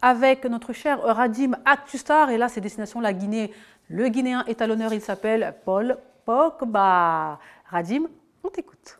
avec notre cher Radim Actustar. Et là, c'est destination la Guinée. Le Guinéen est à l'honneur, il s'appelle Paul Pogba. Radim, on t'écoute.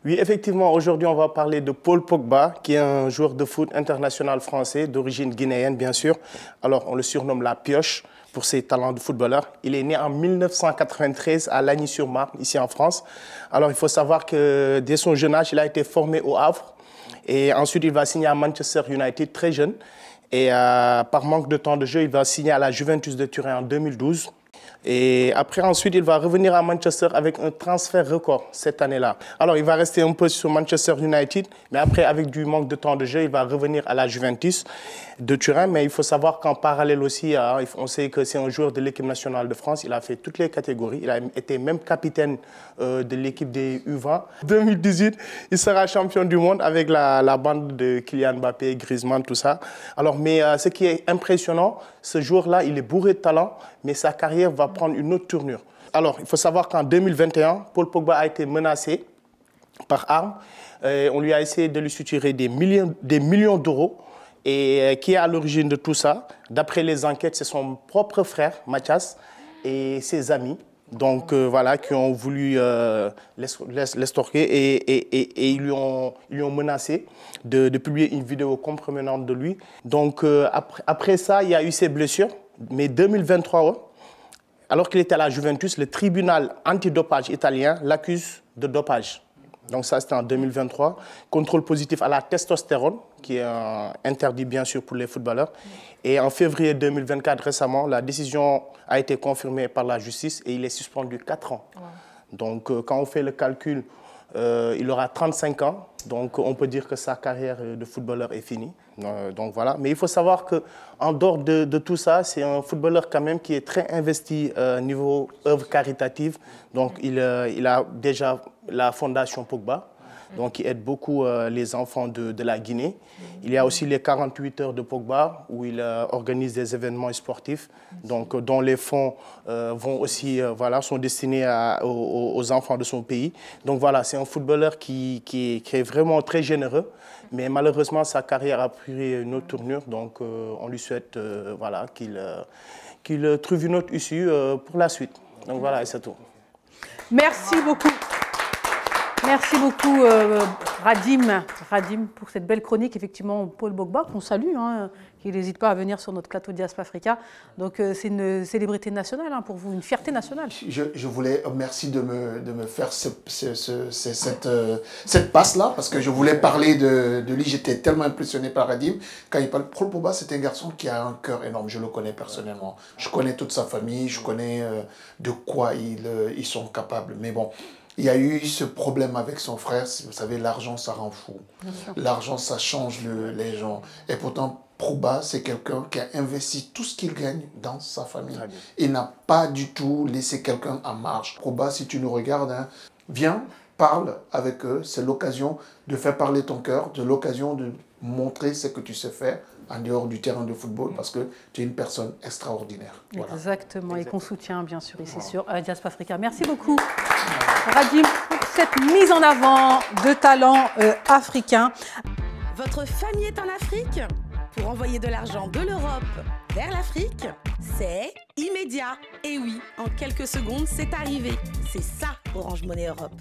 Oui, effectivement, aujourd'hui, on va parler de Paul Pogba, qui est un joueur de foot international français, d'origine guinéenne, bien sûr. Alors, on le surnomme la pioche pour ses talents de footballeur. Il est né en 1993 à Lagny-sur-Marne, ici en France. Alors, il faut savoir que dès son jeune âge, il a été formé au Havre. Et ensuite, il va signer à Manchester United très jeune. Et par manque de temps de jeu, il va signer à la Juventus de Turin en 2012. Et après, ensuite, il va revenir à Manchester avec un transfert record cette année-là. Alors, il va rester un peu sur Manchester United, mais après, avec du manque de temps de jeu, il va revenir à la Juventus de Turin. Mais il faut savoir qu'en parallèle aussi, on sait que c'est un joueur de l'équipe nationale de France. Il a fait toutes les catégories. Il a été même capitaine de l'équipe des U20. En 2018, il sera champion du monde avec la bande de Kylian Mbappé, Griezmann, tout ça. Alors, mais ce qui est impressionnant, ce joueur-là, il est bourré de talent, mais sa carrière va prendre une autre tournure. Alors, il faut savoir qu'en 2021, Paul Pogba a été menacé par arme. On lui a essayé de lui suturer des millions d'euros. Et qui est à l'origine de tout ça? D'après les enquêtes, c'est son propre frère, Mathias, et ses amis. Donc voilà, qui ont voulu l'estorquer et ils lui ont menacé de publier une vidéo compromettante de lui. Donc après ça, il y a eu ses blessures. Mais 2023, alors qu'il était à la Juventus, le tribunal antidopage italien l'accuse de dopage. Donc ça, c'était en 2023. Contrôle positif à la testostérone, qui est interdit bien sûr pour les footballeurs. Et en février 2024, récemment, la décision a été confirmée par la justice et il est suspendu 4 ans. Wow. Donc quand on fait le calcul, il aura 35 ans. Donc on peut dire que sa carrière de footballeur est finie. Donc voilà. Mais il faut savoir qu'en dehors de tout ça, c'est un footballeur quand même qui est très investi niveau œuvre caritative. Donc il a déjà la fondation Pogba, donc qui aide beaucoup les enfants de la Guinée. Il y a aussi les 48 heures de Pogba où il organise des événements sportifs, donc dont les fonds vont aussi sont destinés aux enfants de son pays. Donc voilà, c'est un footballeur qui est vraiment très généreux, mais malheureusement sa carrière a pris une autre tournure. Donc on lui souhaite qu'il trouve une autre issue pour la suite. Donc voilà, et c'est tout. Merci beaucoup. Merci beaucoup Radim pour cette belle chronique. Effectivement, Paul Pogba, qu'on salue, qui n'hésite pas à venir sur notre plateau Diaspora Africa. Donc c'est une célébrité nationale pour vous, une fierté nationale. Je voulais, merci de me faire cette passe-là, parce que je voulais parler de lui. J'étais tellement impressionné par Radim. Quand il parle, Paul Pogba, c'est un garçon qui a un cœur énorme. Je le connais personnellement. Je connais toute sa famille, je connais de quoi ils sont capables. Mais bon, il y a eu ce problème avec son frère. Vous savez, l'argent, ça rend fou. L'argent, ça change les gens. Et pourtant, Pogba, c'est quelqu'un qui a investi tout ce qu'il gagne dans sa famille. Il n'a pas du tout laissé quelqu'un en marge. Pogba, si tu nous regardes, viens, parle avec eux. C'est l'occasion de faire parler ton cœur, de l'occasion de montrer ce que tu sais faire en dehors du terrain de football, parce que tu es une personne extraordinaire. Voilà. Exactement, et qu'on soutient bien sûr ici sur Diaspora Africa. Merci beaucoup Radim pour cette mise en avant de talents africains. Votre famille est en Afrique? Pour envoyer de l'argent de l'Europe vers l'Afrique, c'est immédiat. Et oui, en quelques secondes, c'est arrivé. C'est ça, Orange Money Europe.